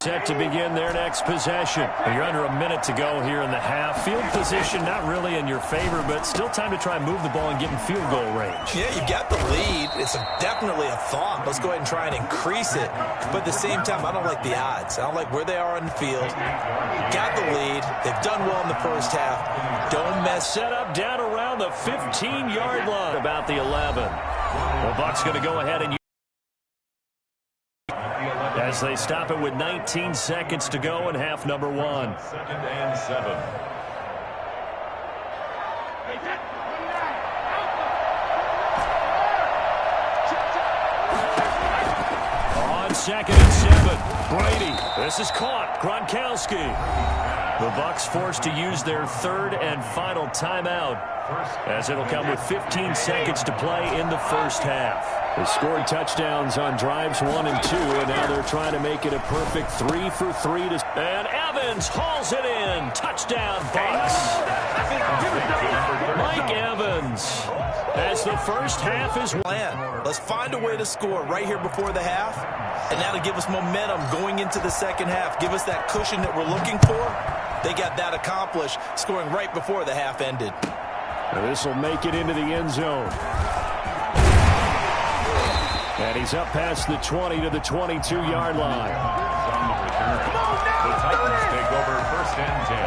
Set to begin their next possession. You're under a minute to go here in the half. Field position not really in your favor, but still time to try and move the ball and get in field goal range. Yeah, you've got the lead. It's definitely a thought. Let's go ahead and try and increase it. But at the same time, I don't like the odds. I don't like where they are on the field. Got the lead. They've done well in the first half. Don't mess. Set up down around the 15-yard line. About the 11. The Bucs going to go ahead and as they stop it with 19 seconds to go in half number 1. 2nd and 7. On 2nd and 7. Brady. This is caught. Gronkowski. The Bucs forced to use their 3rd and final timeout, as it'll come with 15 seconds to play in the first half. They scored touchdowns on drives 1 and 2, and now they're trying to make it a perfect 3 for 3. And Evans hauls it in. Touchdown, Bucs. Mike Evans, as the first half is plan. Let's find a way to score right here before the half, and that'll give us momentum going into the second half. Give us that cushion that we're looking for. They got that accomplished, scoring right before the half ended. This will make it into the end zone. And he's up past the 20 to the 22-yard line. The Titans take over 1st and 10.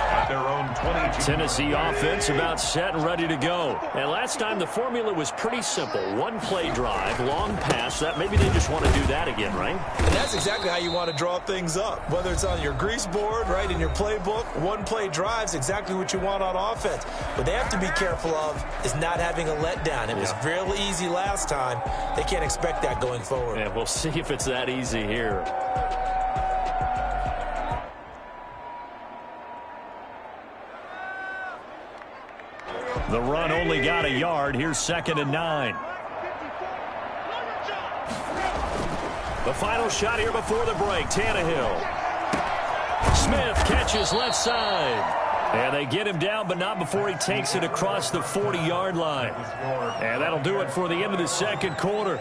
At their own 22. Tennessee offense about set and ready to go. And last time the formula was pretty simple. 1-play drive, long pass. That maybe they just want to do that again, right? And that's exactly how you want to draw things up. Whether it's on your grease board, right, in your playbook, 1-play drive's exactly what you want on offense. What they have to be careful of is not having a letdown. It was really easy last time. They can't expect that going forward. And we'll see if it's that easy here. The run only got a yard. Here's 2nd and 9. The final shot here before the break. Tannehill. Smith catches left side. And they get him down, but not before he takes it across the 40-yard line. And that'll do it for the end of the second quarter.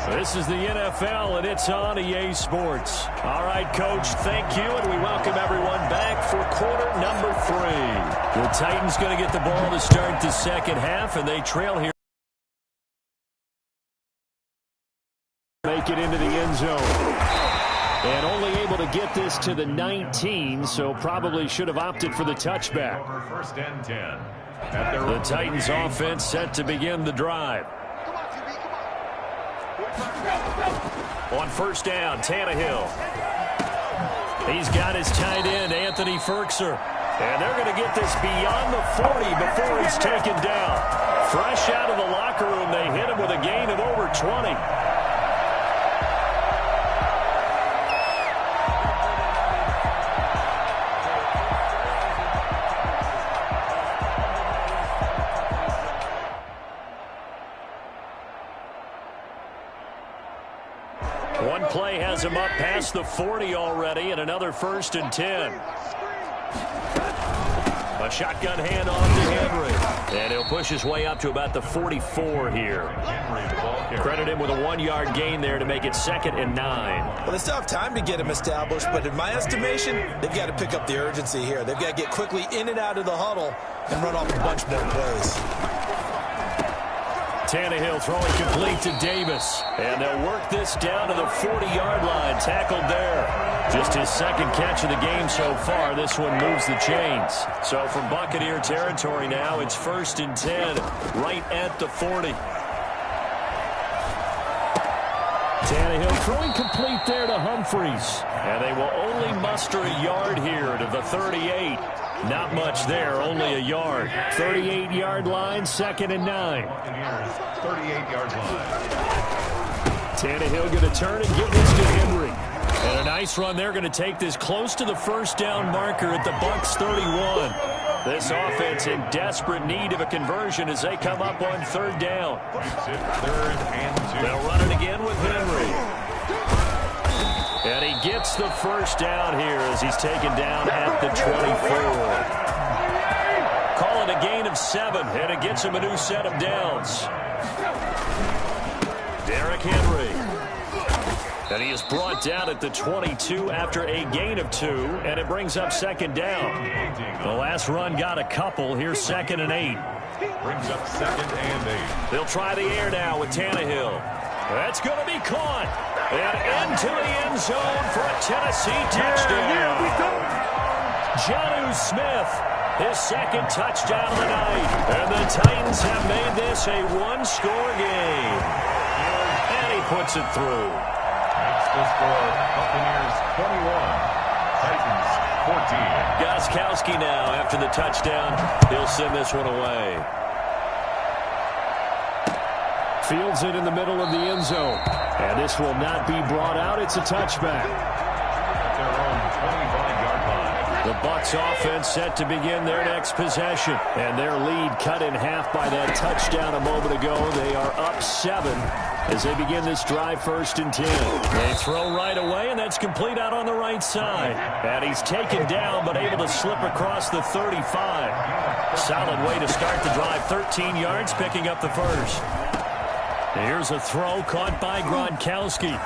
This is the NFL, and it's on EA Sports. All right, Coach, thank you, and we welcome everyone back for quarter number 3. The Titans going to get the ball to start the second half, and they trail here. Make it into the end zone. And only able to get this to the 19, so probably should have opted for the touchback. 1st and 10. The Titans offense set to begin the drive. On 1st down, Tannehill. He's got his tight end, Anthony Ferkser. And they're going to get this beyond the 40 before he's taken down. Fresh out of the locker room, they hit him with a gain of over 20. One play has him up past the 40 already, and another 1st and 10. A shotgun handoff to Henry. And he'll push his way up to about the 44 here. Credit him with a 1-yard gain there to make it 2nd and 9. Well, they still have time to get him established, but in my estimation, they've got to pick up the urgency here. They've got to get quickly in and out of the huddle and run off a bunch more plays. Tannehill throwing complete to Davis. And they'll work this down to the 40-yard line. Tackled there. Just his 2nd catch of the game so far. This one moves the chains. So from Buccaneer territory now, it's 1st and 10 right at the 40. Tannehill throwing complete there to Humphries. And they will only muster a yard here to the 38. Not much there, only a yard. 38-yard line, 2nd and 9. 38-yard line. Tannehill going to turn and give this to Henry. And a nice run. They're going to take this close to the 1st down marker at the Bucs 31. This offense in desperate need of a conversion as they come up on 3rd down. 3rd and 2. They'll run it again with Henry. And he gets the 1st down here as he's taken down at the 24. Call it a gain of 7, and it gets him a new set of downs. Derrick Henry. And he is brought down at the 22 after a gain of 2, and it brings up second down. The last run got a couple. Here's 2nd and 8. Brings up 2nd and 8. They'll try the air now with Tannehill. That's going to be caught. And into the end zone for a Tennessee touchdown. Jonnu Smith, his 2nd touchdown of the night. And the Titans have made this a one-score game. And he puts it through. Makes the score Buccaneers 21, Titans 14. Gostkowski now after the touchdown. He'll send this one away. Fields it in the middle of the end zone. And this will not be brought out. It's a touchback. At their own 25-yard line. The Bucs offense set to begin their next possession. And their lead cut in half by that touchdown a moment ago. They are up 7 as they begin this drive 1st and 10. They throw right away, and that's complete out on the right side. And he's taken down, but able to slip across the 35. Solid way to start the drive. 13 yards, picking up the first. Here's a throw caught by Gronkowski.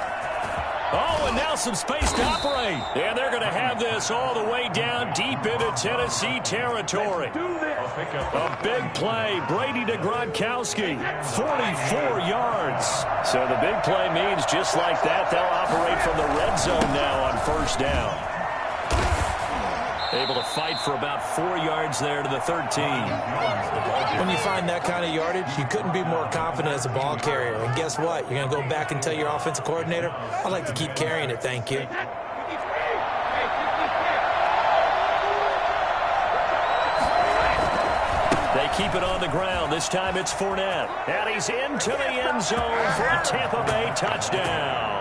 Oh, and now some space to operate. And they're going to have this all the way down deep into Tennessee territory. A big play. Brady to Gronkowski. 44 yards. So the big play means just like that, they'll operate from the red zone now on 1st down. Able to fight for about 4 yards there to the 13. When you find that kind of yardage, you couldn't be more confident as a ball carrier. And guess what? You're going to go back and tell your offensive coordinator, I'd like to keep carrying it, thank you. They keep it on the ground. This time it's Fournette. And he's into the end zone for a Tampa Bay touchdown.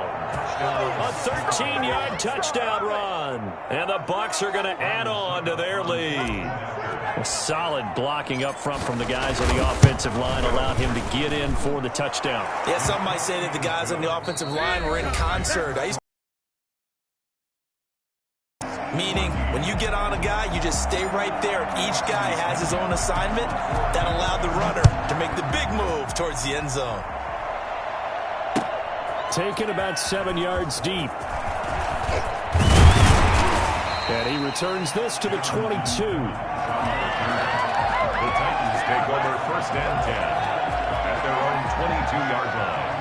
A 13-yard touchdown run. And the Bucs are going to add on to their lead. Solid blocking up front from the guys on the offensive line allowed him to get in for the touchdown. Yeah, some might say that the guys on the offensive line were in concert. Meaning, when you get on a guy, you just stay right there. Each guy has his own assignment. That allowed the runner to make the big move towards the end zone. Taken about 7 yards deep. And he returns this to the 22. The Titans take over 1st and 10 at their own 22-yard line.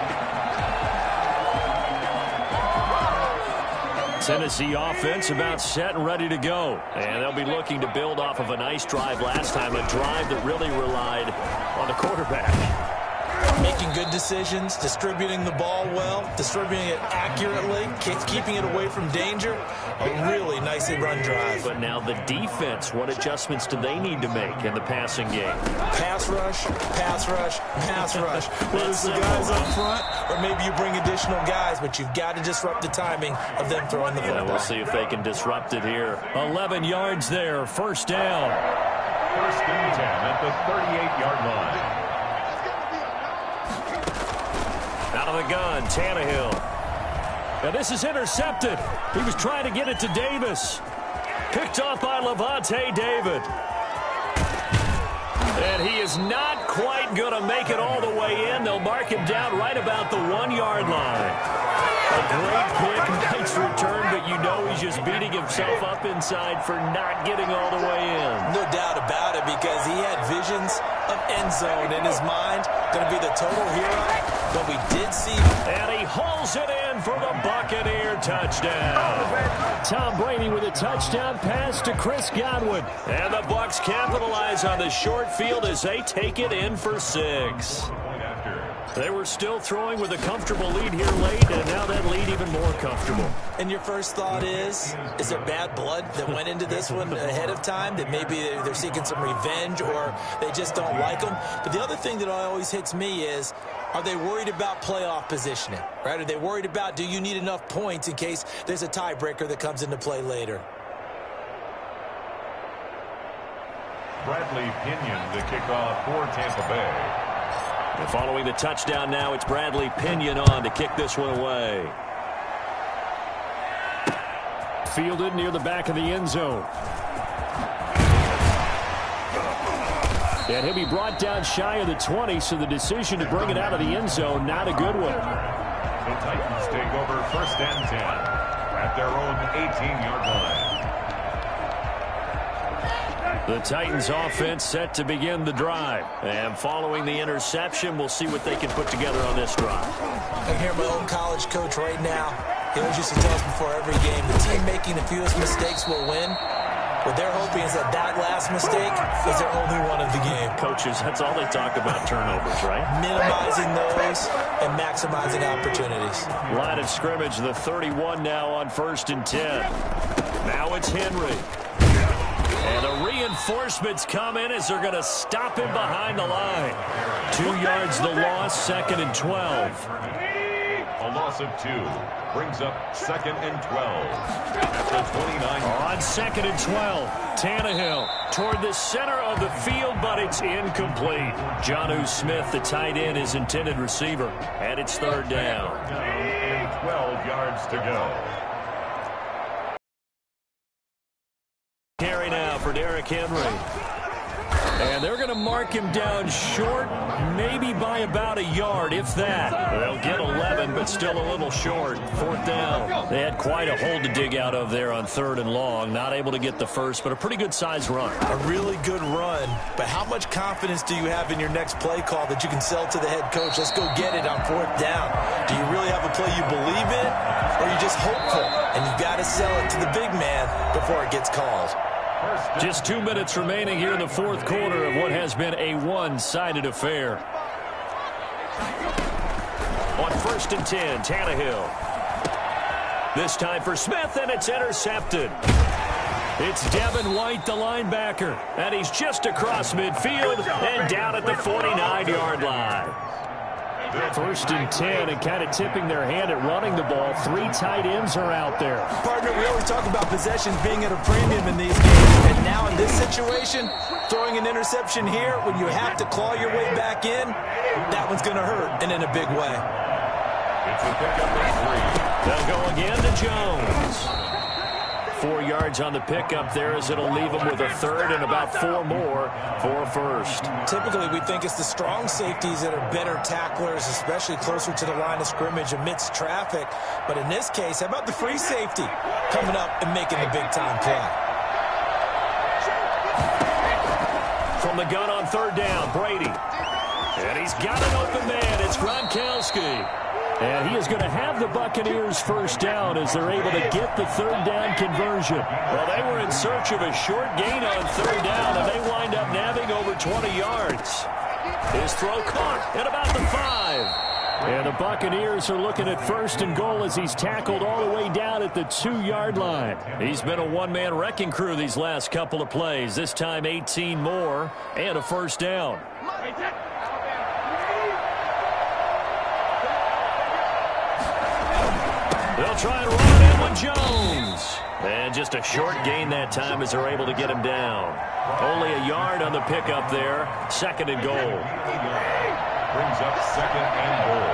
Tennessee offense about set and ready to go. And they'll be looking to build off of a nice drive last time, a drive that really relied on the quarterback. Making good decisions, distributing the ball well, distributing it accurately, keeping it away from danger. A really nicely run drive. But now the defense, what adjustments do they need to make in the passing game? Pass rush, pass rush, pass rush. Whether it's the guys up front or maybe you bring additional guys, but you've got to disrupt the timing of them throwing the football. We'll see if they can disrupt it here. 11 yards there, 1st down. 1st and 10 at the 38-yard line. Out of the gun, Tannehill. Now this is intercepted. He was trying to get it to Davis. Picked off by Levante David. And he is not quite going to make it all the way in. They'll mark him down right about the 1-yard line. A great pick, nice return, but you know he's just beating himself up inside for not getting all the way in. No doubt about it, because he had visions of end zone in his mind. Going to be the total hero, but we did see. And he hauls it in for the Buccaneer touchdown. Tom Brady with a touchdown pass to Chris Godwin. And the Bucs capitalize on the short field as they take it in for 6. They were still throwing with a comfortable lead here late, and now that lead even more comfortable. And your first thought is there bad blood that went into this one ahead of time, that maybe they're seeking some revenge or they just don't like them? But the other thing that always hits me is, are they worried about playoff positioning, right? Are they worried about, do you need enough points in case there's a tiebreaker that comes into play later? Bradley Pinion to kick off for Tampa Bay. And following the touchdown now, it's Bradley Pinion on to kick this one away. Fielded near the back of the end zone. And he'll be brought down shy of the 20, so the decision to bring it out of the end zone, not a good one. The Titans take over 1st and 10 at their own 18-yard line. The Titans offense set to begin the drive. And following the interception, we'll see what they can put together on this drive. I hear my own college coach right now. He always used to tell us before every game, the team making the fewest mistakes will win. What they're hoping is that last mistake is their only one of the game. Coaches, that's all they talk about, turnovers, right? Minimizing those and maximizing opportunities. Line of scrimmage, the 31 now on 1st and 10. Now it's Henry. And the reinforcements come in as they're going to stop him behind the line. 2 yards the loss, 2nd and 12. A loss of 2 brings up 2nd and 12 at the 29. On 2nd and 12, Tannehill toward the center of the field, but it's incomplete. Jonnu Smith, the tight end, is intended receiver, and it's 3rd down. And 12 yards to go. Carry now for Derrick Henry. And they're going to mark him down short, maybe by about a yard, if that. They'll get 11, but still a little short. 4th down. They had quite a hole to dig out of there on 3rd and long. Not able to get the first, but a pretty good-sized run. A really good run, but how much confidence do you have in your next play call that you can sell to the head coach? Let's go get it on 4th down. Do you really have a play you believe in, or are you just hopeful? And you got to sell it to the big man before it gets called. Just 2 minutes remaining here in the 4th quarter of what has been a one-sided affair. On 1st and 10, Tannehill. This time for Smith, and it's intercepted. It's Devin White, the linebacker, and he's just across midfield and down at the 49-yard line. 1st and 10, and kind of tipping their hand at running the ball. 3 tight ends are out there. Partner, we always talk about possessions being at a premium in these games, and now in this situation, throwing an interception here when you have to claw your way back in, that one's going to hurt, and in a big way. It's a pickup of 3. They'll go again to Jones. 4 yards on the pickup there as it'll leave them with a 3rd and about 4 more for a 1st. Typically, we think it's the strong safeties that are better tacklers, especially closer to the line of scrimmage amidst traffic. But in this case, how about the free safety coming up and making the big-time play? From the gun on 3rd down, Brady. And he's got an open man. It's Gronkowski. And he is going to have the Buccaneers 1st down as they're able to get the 3rd down conversion. Well, they were in search of a short gain on 3rd down, and they wind up nabbing over 20 yards. His throw caught at about the 5. And the Buccaneers are looking at 1st and goal as he's tackled all the way down at the 2-yard line. He's been a one-man wrecking crew these last couple of plays. This time 18 more and a 1st down. They'll try and run it in with Jones. And just a short gain that time as they're able to get him down. Only a yard on the pickup there. 2nd and goal. Brings up 2nd and goal.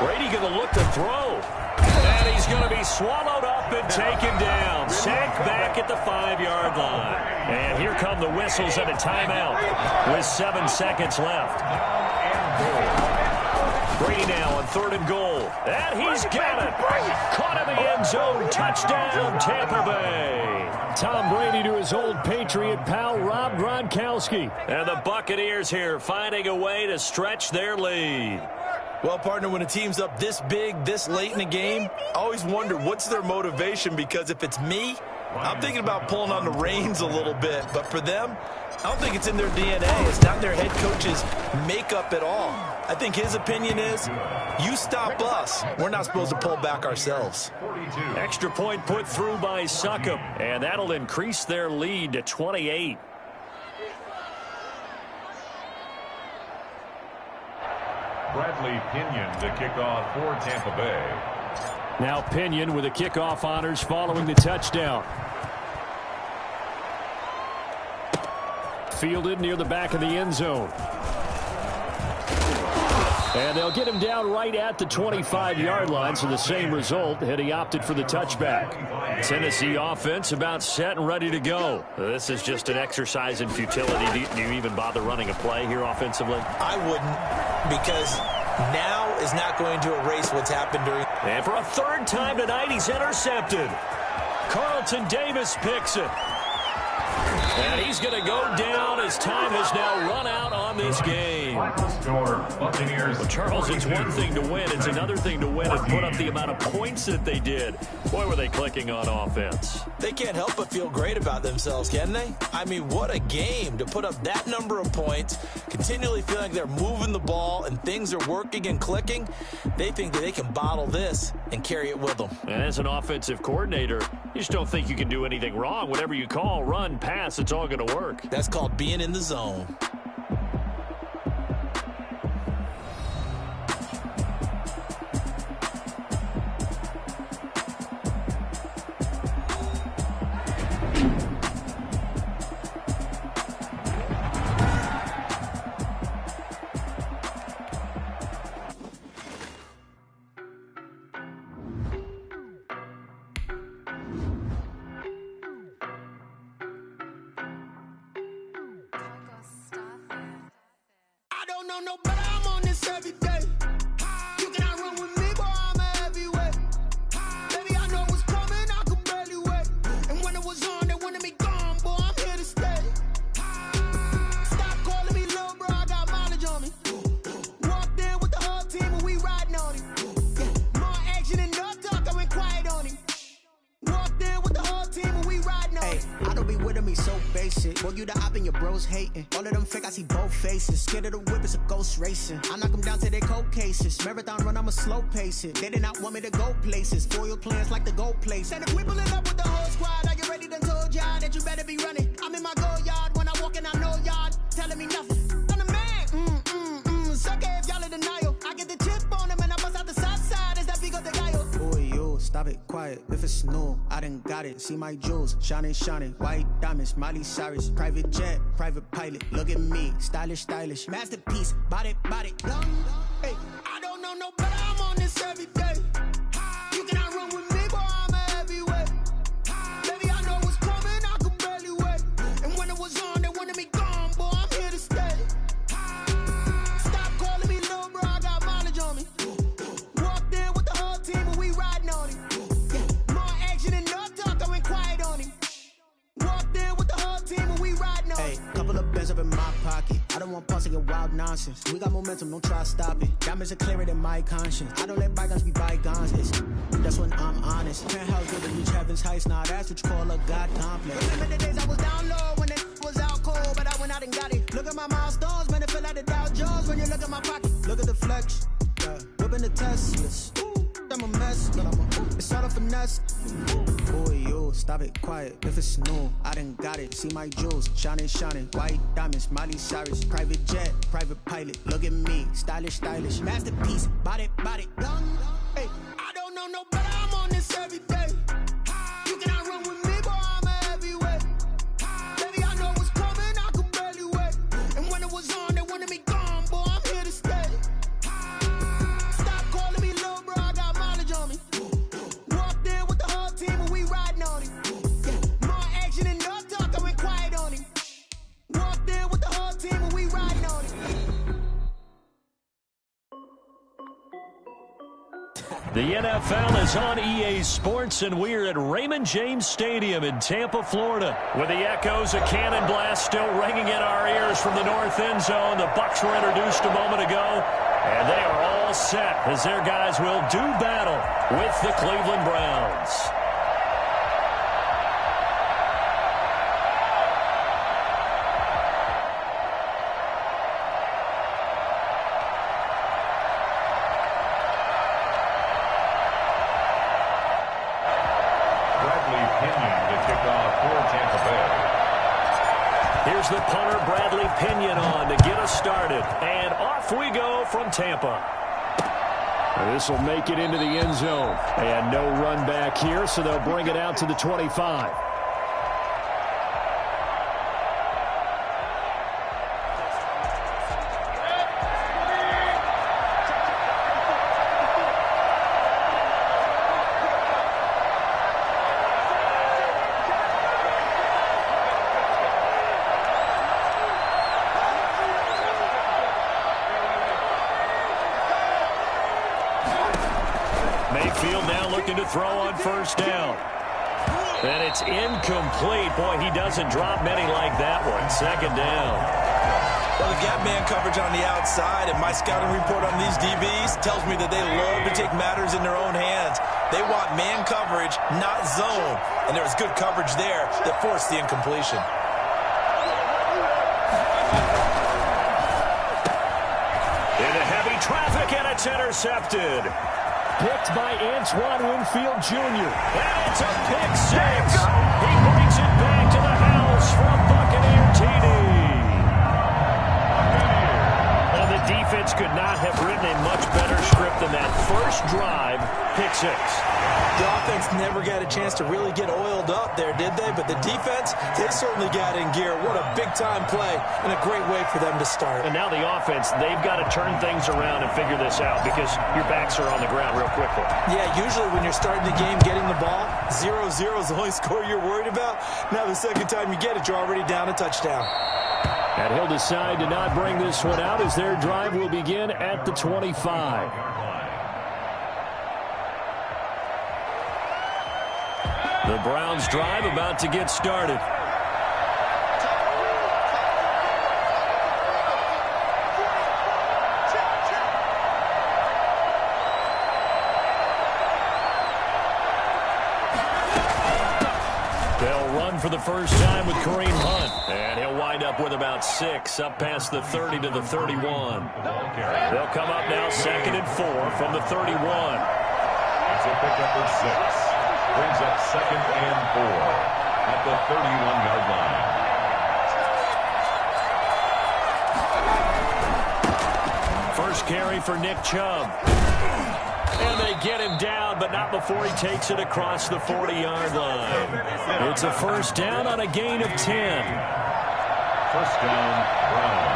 Brady going to look to throw. And he's going to be swallowed up and taken down. Sacked back at the 5-yard line. And here come the whistles and a timeout with 7 seconds left. Brady now on 3rd and goal. And he's got it. Caught in the end zone. Touchdown, Tampa Bay. Tom Brady to his old Patriot pal, Rob Gronkowski. And the Buccaneers here finding a way to stretch their lead. Well, partner, when a team's up this big, this late in the game, I always wonder what's their motivation, because if it's me, I'm thinking about pulling on the reins a little bit. But for them, I don't think it's in their DNA. It's not their head coach's makeup at all. I think his opinion is, you stop us, we're not supposed to pull back ourselves. Extra point put through by Subcribe, and that'll increase their lead to 28. Bradley Pinion to kick off for Tampa Bay. Now Pinion with the kickoff honors following the touchdown. Fielded near the back of the end zone. And they'll get him down right at the 25-yard line, so the same result, had he opted for the touchback. Tennessee offense about set and ready to go. This is just an exercise in futility. Do you even bother running a play here offensively? I wouldn't, because Now is not going to erase what's happened during. And for a third time tonight, he's intercepted. Carlton Davis picks it. And he's going to go down as time has now run out on this game. Well, Charles, it's one thing to win. It's another thing to win and put up the amount of points that they did. Boy, were they clicking on offense. They can't help but feel great about themselves, can they? I mean, what a game to put up that number of points, continually feel like they're moving the ball and things are working and clicking. They think that they can bottle this and carry it with them. And as an offensive coordinator, you just don't think you can do anything wrong. Whatever you call, run, pass, it's all going to work. That's called being in the zone. Racing. I knock them down to their cold cases. Marathon run, I'ma slow pace it. They did not want me to go places. Foil plans like the gold place. And if we pulling up with the whole squad, I already done told y'all that you better be running. I'm in my go yard. When I walk in, I know y'all telling me nothing. I'm the man. Suck it if y'all in denial. I get the chip on them and I bust out the south side. Is that Vigo de Gallo? Boy, you stop it, quiet. If it's new, I done got it. See my jewels, shining, shining. White diamonds, Miley Cyrus. Private jet, private pilot. Look at me, stylish, stylish. Masterpiece, body, body. Hey, I don't know no better. I'm on this every day. You cannot run with me, boy. I'm a heavyweight. Baby, I know what's coming. I could barely wait. And when it was on, they wanted me gone, boy. I'm here to stay. Stop calling me little bro. I got mileage on me. Walked in with the whole team and we riding on him. Yeah, more action and no talk. I went quiet on him. Walked in with the whole team and we riding on him. Hey, couple of bands up in my pocket. I don't want pause to get wild nonsense. We got momentum, don't try to stop it. Diamonds are clearer than my conscience. I don't let bygones be bygones. That's when I'm honest. Penthouse good to reach heaven's heights. Now that's what you call a God complex. Remember the days I was down low when it was out cold, but I went out and got it. Look at my milestones, man, it feel like the Dow Jones when you look at my pocket. Look at the flex, whipping the Teslas. I'm a mess, but it's all a finesse. Boy, you stop it, quiet. If it's new, I done got it. See my jewels, shining, shining. White diamonds, Miley Cyrus. Private jet, private pilot. Look at me, stylish, stylish. Masterpiece, body, body. Hey, I don't know no better. I'm on this every day. You cannot run with me, boy. I'm a heavyweight. Baby, I know what's coming. I could barely wait. And when it was on, they wanted me gone, boy. I'm here to stay. Stop calling me little bro. I got mileage on me. Walked in with the whole team and we riding on him. Yeah, more action and no talk. I went quiet on him. Walked in with the whole team and we riding on him. The NFL is on EA Sports, and we're at Raymond James Stadium in Tampa, Florida, with the echoes of Cannon Blast still ringing in our ears from the north end zone. The Bucs were introduced a moment ago, and they are all set as their guys will do battle with the Cleveland Browns. Here's the punter, Bradley Pinion, on to get us started. And off we go from Tampa. This will make it into the end zone. And no run back here, so they'll bring it out to the 25. Mayfield now looking to throw on first down. And it's incomplete. Boy, he doesn't drop many like that one. Second down. Well, the gap man coverage on the outside, and my scouting report on these DBs tells me that they love to take matters in their own hands. They want man coverage, not zone. And there was good coverage there that forced the incompletion. Into heavy traffic, and it's intercepted. Picked by Antoine Winfield Jr. And it's a pick six. He brings it back to the house from Buccaneer TD. And the defense could not have written a much better script than that. First drive, pick six. The offense never got a chance to really get oiled up there, did they? But the defense, they certainly got in gear. What a big-time play and a great way for them to start. And now the offense, they've got to turn things around and figure this out because your backs are on the ground real quickly. Yeah, usually when you're starting the game getting the ball, 0-0 is the only score you're worried about. Now the second time you get it, you're already down a touchdown. And he'll decide to not bring this one out as their drive will begin at the 25. The Browns' drive about to get started. They'll run for the first time with Kareem Hunt. And he'll wind up with about 6, up past the 30 to the 31. They'll come up now 2nd and 4 from the 31. It's a pickup for 6. Brings up 2nd and 4 at the 31-yard line. First carry for Nick Chubb. And they get him down, but not before he takes it across the 40-yard line. It's a first down on a gain of 10. First down, Browns.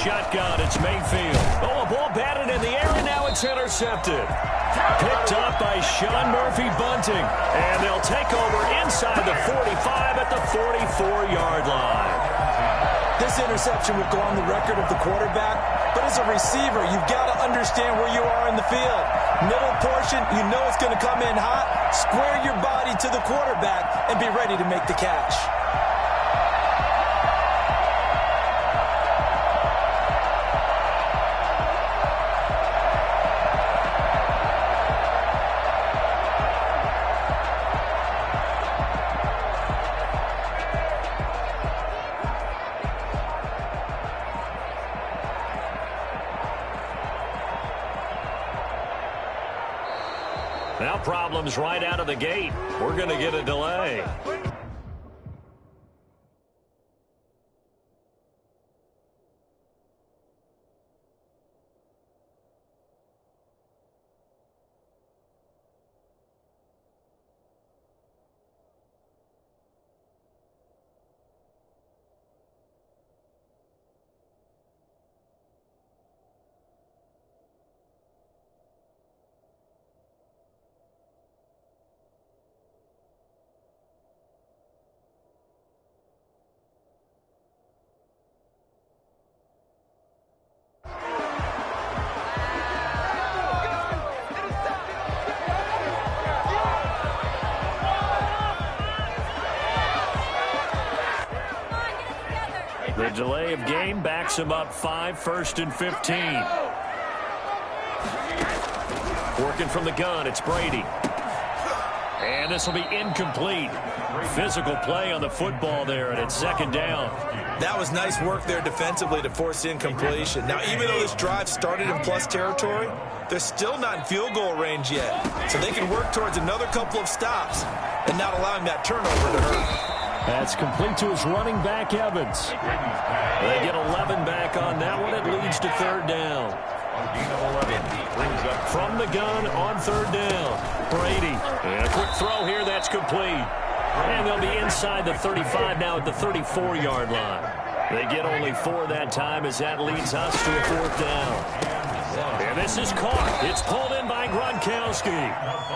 Shotgun, it's Mayfield. Oh, a ball batted in the air, and now it's intercepted. Picked up by Sean Murphy-Bunting. And they'll take over inside the 45 at the 44-yard line. This interception will go on the record of the quarterback, but as a receiver, you've got to understand where you are in the field. Middle portion, you know it's going to come in hot. Square your body to the quarterback and be ready to make the catch. Now problems right out of the gate. We're going to get a delay. The delay of game backs him up 5, 1st and 15. Working from the gun, it's Brady. And this will be incomplete. Physical play on the football there, and it's 2nd down. That was nice work there defensively to force incompletion. Now, even though this drive started in plus territory, they're still not in field goal range yet. So they can work towards another couple of stops and not allowing that turnover to hurt. That's complete to his running back, Evans. They get 11 back on that one. It leads to 3rd down. From the gun on 3rd down. Brady. And a quick throw here. That's complete. And they'll be inside the 35 now at the 34-yard line. They get only 4 that time as that leads us to a 4th down. And this is caught. It's pulled in by Gronkowski.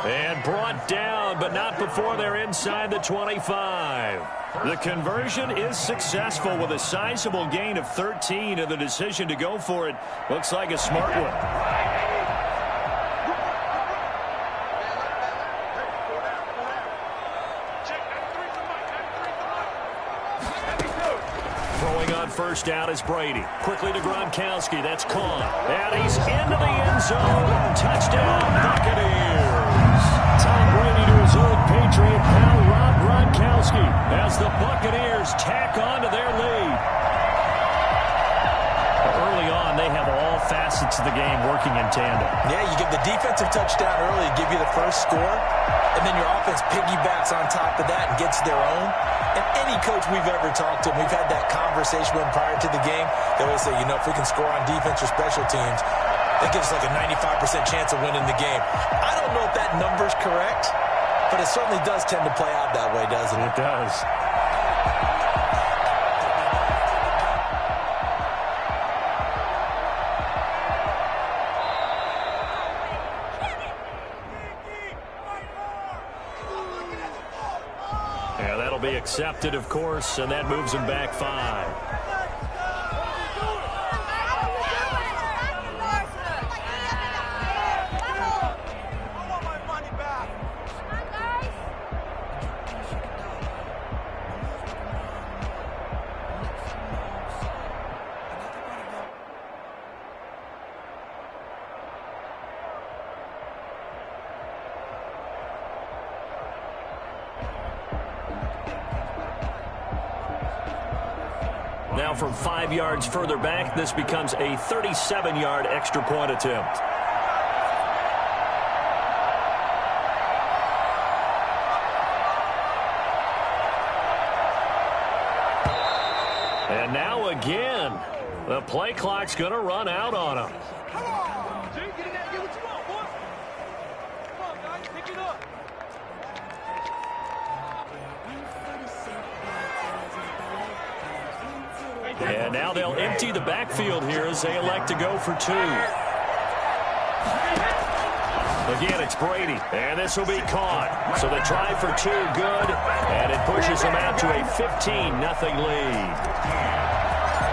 And brought down, but not before they're inside the 25. The conversion is successful with a sizable gain of 13, and the decision to go for it looks like a smart one. First down is Brady. Quickly to Gronkowski. That's caught. And he's into the end zone. Touchdown, Buccaneers. Tom Brady to his old Patriot pal, Rob Gronkowski, as the Buccaneers tack on to their lead. Early on, they have all facets of the game working in tandem. Yeah, you give the defensive touchdown early, give you the first score, and then your offense piggybacks on top of that and gets their own. And any coach we've ever talked to, we've had that conversation with them prior to the game. They always say, you know, if we can score on defense or special teams, that gives us like a 95% chance of winning the game. I don't know if that number's correct, but it certainly does tend to play out that way, doesn't it? It does. Accepted, of course, and that moves him back 5. Now from 5 yards further back, this becomes a 37-yard extra point attempt. And now again, the play clock's going to run out on him. Come on, G, get in there, get what you want, boy. Come on, guys, pick it up. And now they'll empty the backfield here as they elect to go for 2. Again, it's Brady, and this will be caught. So the try for 2, good, and it pushes them out to a 15-0 lead.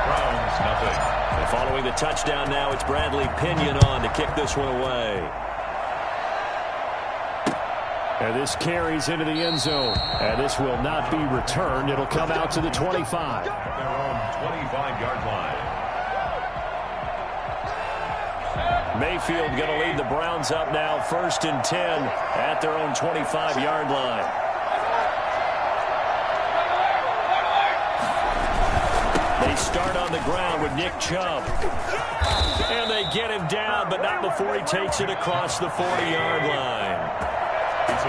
Browns, nothing. And following the touchdown now, it's Bradley Pinion on to kick this one away. And this carries into the end zone. And this will not be returned. It'll come out to the 25. Their own 25-yard line. Mayfield going to lead the Browns up now, 1st and 10 at their own 25-yard line. They start on the ground with Nick Chubb. And they get him down, but not before he takes it across the 40-yard line.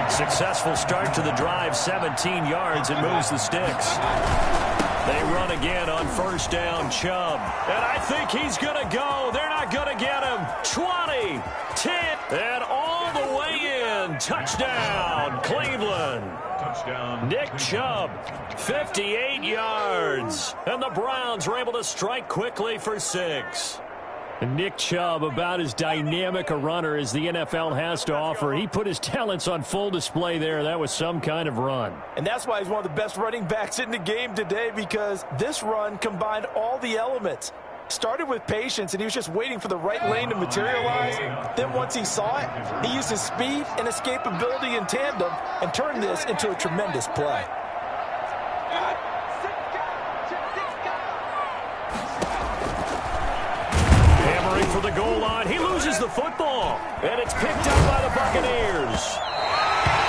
Successful start to the drive, 17 yards, and moves the sticks. They run again on 1st down, Chubb. And I think he's going to go. They're not going to get him. 20, 10, and all the way in. Touchdown, Cleveland. Touchdown. Nick Chubb, 58 yards. And the Browns are able to strike quickly for 6. Nick Chubb, about as dynamic a runner as the NFL has to offer. He put his talents on full display there. That was some kind of run. And that's why he's one of the best running backs in the game today, because this run combined all the elements. Started with patience, and he was just waiting for the right lane to materialize. Then once he saw it, he used his speed and escapability in tandem and turned this into a tremendous play. For the goal line, he loses the football, and it's picked up by the Buccaneers.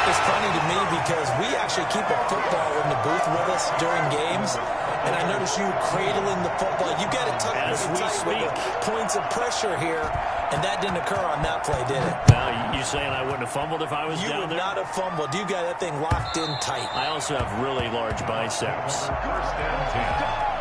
It's funny to me because we actually keep a football in the booth with us during games, and I notice you cradling the football. You got it tucked as we speak. Points of pressure here, and that didn't occur on that play, did it? Now, you saying I wouldn't have fumbled if I was down there? You would not have fumbled. You got that thing locked in tight. I also have really large biceps. 1st and 10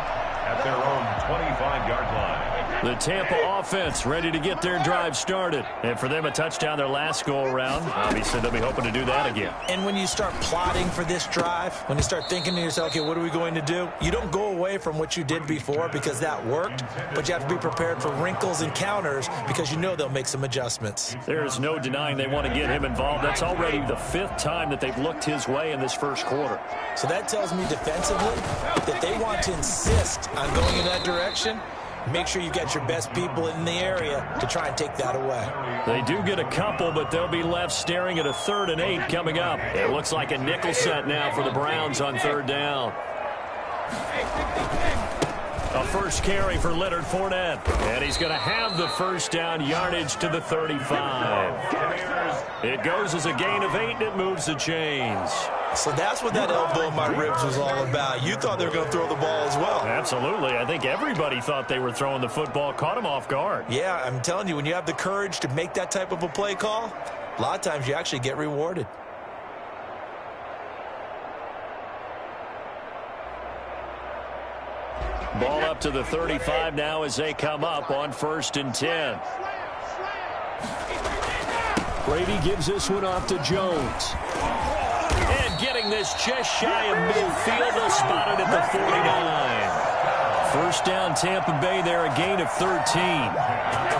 at their own 25-yard line. The Tampa offense ready to get their drive started. And for them, a touchdown their last go-around. Obviously, they'll be hoping to do that again. And when you start plotting for this drive, when you start thinking to yourself, okay, what are we going to do? You don't go away from what you did before because that worked, but you have to be prepared for wrinkles and counters because you know they'll make some adjustments. There's no denying they want to get him involved. That's already the 5th time that they've looked his way in this first quarter. So that tells me defensively that they want to insist on going in that direction. Make sure you get your best people in the area to try and take that away. They do get a couple, but they'll be left staring at a 3rd and 8 coming up. It looks like a nickel set now for the Browns on 3rd down. A first carry for Leonard Fournette. And he's going to have the first down, yardage to the 35. It goes as a gain of 8, and it moves the chains. So that's what that elbow in my ribs was all about. You thought they were going to throw the ball as well. Absolutely. I think everybody thought they were throwing the football, caught him off guard. Yeah, I'm telling you, when you have the courage to make that type of a play call, a lot of times you actually get rewarded. Ball up to the 35 now as they come up on 1st and 10. Brady gives this one off to Jones. And getting this just shy of midfield, they'll spot it at the 49. First down, Tampa Bay there, a gain of 13.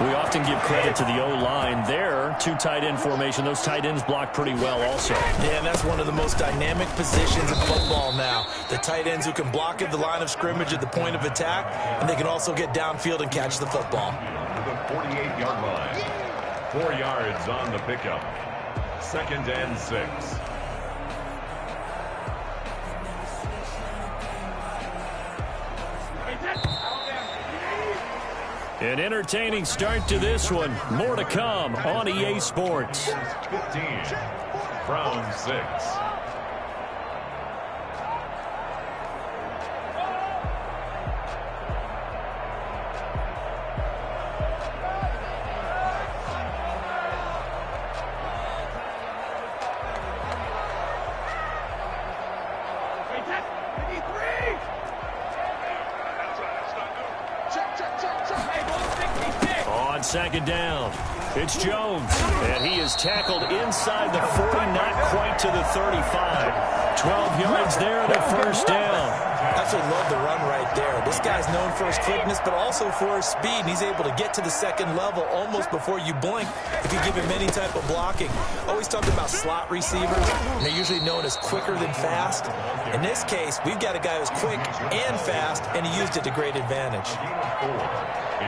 We often give credit to the O-line there. 2 tight end formation. Those tight ends block pretty well also. Yeah, and that's one of the most dynamic positions in football now. The tight ends who can block at the line of scrimmage at the point of attack, and they can also get downfield and catch the football. To the 48-yard line. 4 yards on the pickup. 2nd and 6. An entertaining start to this one. More to come on EA Sports. 15. Browns 6. On 2nd down, it's Jones, and he is tackled inside the 40, not quite to the 35. 12 yards there and a first down. Absolutely love the run right there. This guy's known for his quickness, but also for his speed, and he's able to get to the 2nd level almost before you blink if you give him any type of blocking. Always talking about slot receivers, and they're usually known as quicker than fast. In this case, we've got a guy who's quick and fast, and he used it to great advantage.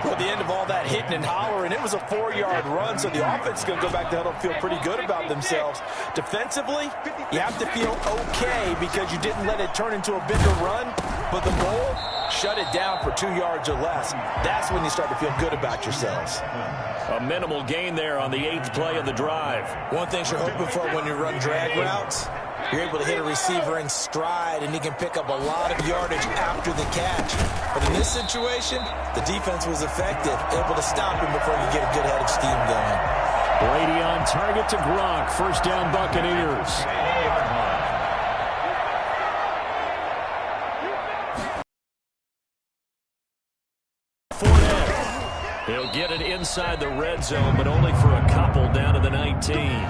Well, at the end of all that hitting and hollering, it was a 4-yard run, so the offense is going to go back to huddle and feel pretty good about themselves. Defensively, you have to feel okay because you didn't let it turn into a bigger run, but the goal, shut it down for 2 yards or less. That's when you start to feel good about yourselves. A minimal gain there on the 8th play of the drive. One thing you're hoping for when you run drag routes, you're able to hit a receiver in stride, and he can pick up a lot of yardage after the catch. But in this situation, the defense was effective, able to stop him before you get a good head of steam going. Brady on target to Gronk. First down, Buccaneers. Fournette. He'll get it inside the red zone, but only for a couple down to the 19.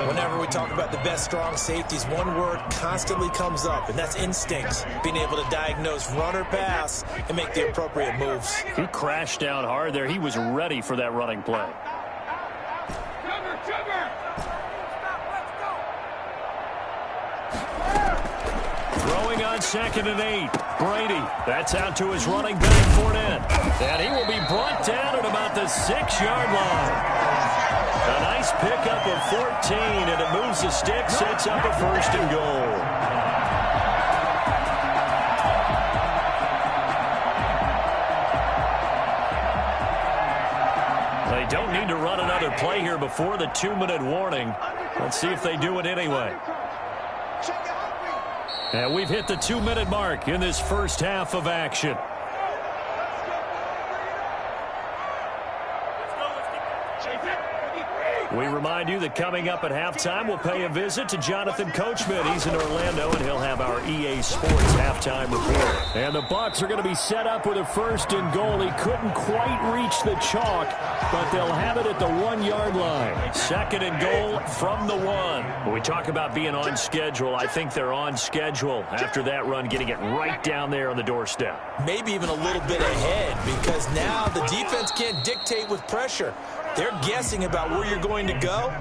Whenever we talk about the best strong safeties, one word constantly comes up, and that's instincts. Being able to diagnose run or pass and make the appropriate moves. He crashed down hard there. He was ready for that running play. Throwing on 2nd and 8. Brady. That's out to his running back, Fournette. And he will be brought down at about the 6-yard line. A nice pickup of 14, and it moves the stick, sets up a 1st and goal. They don't need to run another play here before the 2-minute warning. Let's see if they do it anyway. And we've hit the 2-minute mark in this first half of action. We remind you that coming up at halftime, we'll pay a visit to Jonathan Coachman. He's in Orlando, and he'll have our EA Sports halftime report. And the Bucs are going to be set up with a 1st and goal. He couldn't quite reach the chalk, but they'll have it at the 1-yard line. 2nd and goal from the 1. When we talk about being on schedule, I think they're on schedule after that run, getting it right down there on the doorstep. Maybe even a little bit ahead, because now the defense can't dictate with pressure. They're guessing about where you're going to go.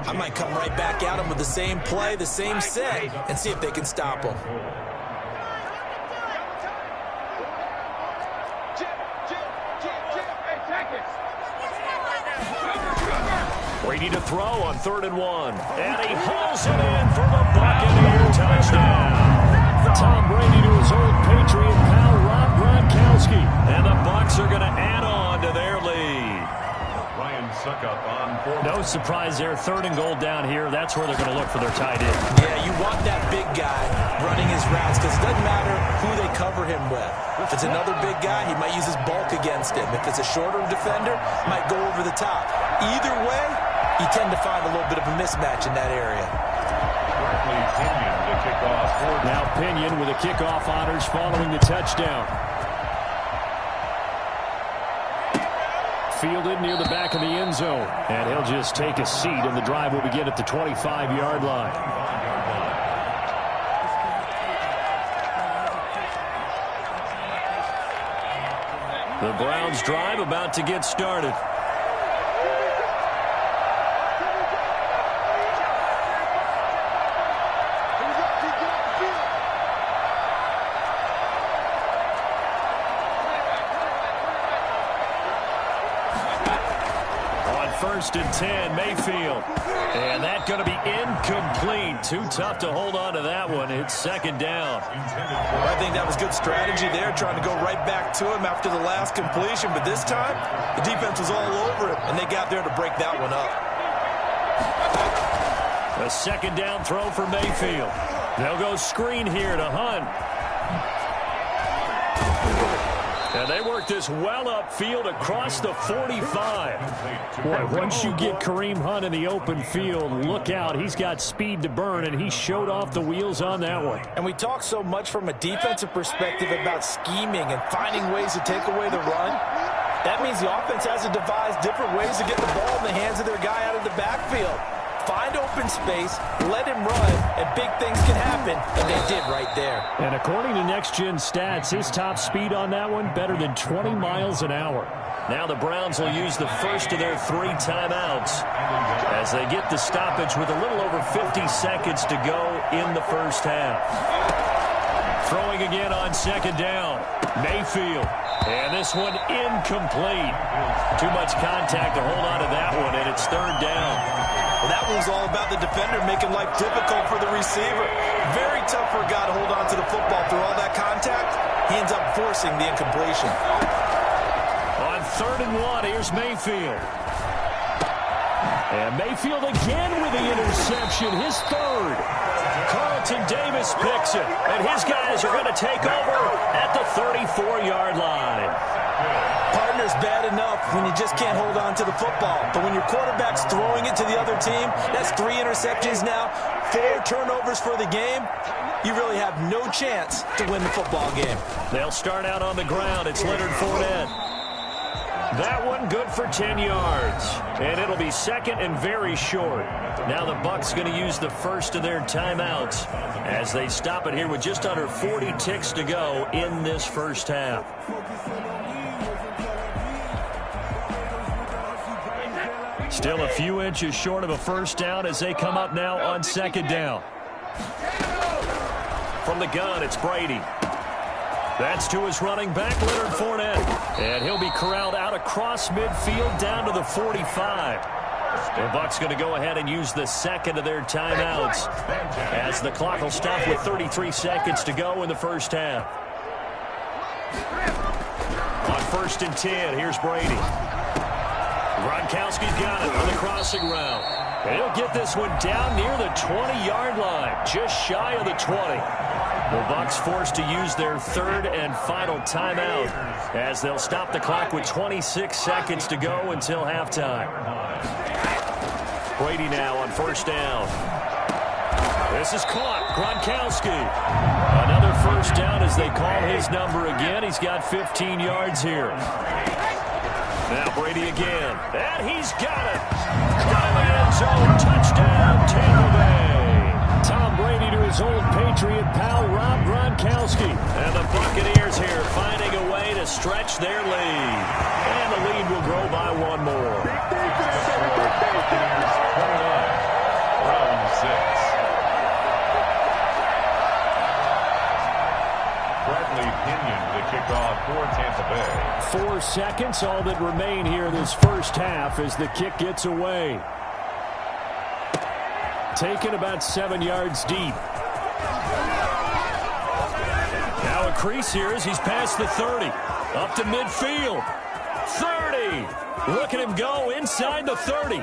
I might come right back at them with the same play, the same set, and see if they can stop them. Brady to throw on 3rd and 1. And he hauls it in for the Buccaneer touchdown. Tom Brady to his old Patriot pal, Rob Gronkowski. And the Bucs are going to add on to their lead. No surprise there. 3rd and goal down here. That's where they're going to look for their tight end. Yeah, you want that big guy running his routes because it doesn't matter who they cover him with. If it's another big guy, he might use his bulk against him. If it's a shorter defender, might go over the top. Either way, you tend to find a little bit of a mismatch in that area. Now Pinion with the kickoff honors following the touchdown. Fielded near the back of the end zone. And he'll just take a seat, and the drive will begin at the 25-yard line. The Browns drive about to get started. First and 10, Mayfield. And that's going to be incomplete. Too tough to hold on to that one. It's 2nd down. Well, I think that was good strategy there, trying to go right back to him after the last completion. But this time, the defense was all over him, and they got there to break that one up. A 2nd down throw for Mayfield. They'll go screen here to Hunt. And they work this well upfield across the 45. Boy, once you get Kareem Hunt in the open field, look out. He's got speed to burn, and he showed off the wheels on that one. And we talk so much from a defensive perspective about scheming and finding ways to take away the run. That means the offense has to devise different ways to get the ball in the hands of their guy out of the backfield. Find open space, let him run, and big things can happen, and they did right there. And according to Next Gen Stats, his top speed on that one, better than 20 miles an hour. Now the Browns will use the first of their 3 timeouts as they get the stoppage with a little over 50 seconds to go in the first half. Throwing again on 2nd down, Mayfield. And this one incomplete. Too much contact to hold on to that one, and it's 3rd down. Well, that one was all about the defender making life difficult for the receiver. Very tough for a guy to hold on to the football through all that contact. He ends up forcing the incompletion. On 3rd and 1, here's Mayfield. And Mayfield again with the interception, his 3rd. Carlton Davis picks it, and his guys are going to take over at the 34-yard line. Partner's bad enough when you just can't hold on to the football. But when your quarterback's throwing it to the other team, that's 3 interceptions now, 4 turnovers for the game. You really have no chance to win the football game. They'll start out on the ground. It's Leonard Fournette. That one good for 10 yards. And it'll be 2nd and very short. Now the Bucs going to use the first of their timeouts as they stop it here with just under 40 ticks to go in this first half. Still a few inches short of a first down as they come up now on 2nd down. From the gun, it's Brady. That's to his running back, Leonard Fournette. And he'll be corralled out across midfield down to the 45. The Bucs going to go ahead and use the 2nd of their timeouts as the clock will stop with 33 seconds to go in the first half. On 1st and 10, here's Brady. Gronkowski's got it on the crossing route. And he'll get this one down near the 20-yard line, just shy of the 20. The Bucs forced to use their 3rd and final timeout as they'll stop the clock with 26 seconds to go until halftime. Brady now on first down. This is caught. Gronkowski. Another first down as they call his number again. He's got 15 yards here. Now Brady again. And he's got it. Got him in the end zone. Touchdown, Tampa Bay. Tom Brady to his old Patriot pal, Rob Gronkowski. And the Buccaneers here finding a way to stretch their lead. And the lead will grow by one more. Round 6. Bradley Pinion to kick off for Tampa Bay. 4 seconds, all that remain here this first half as the kick gets away. Taken about 7 yards deep. Now a crease here as he's past the 30. Up to midfield. 30. Look at him go inside the 30.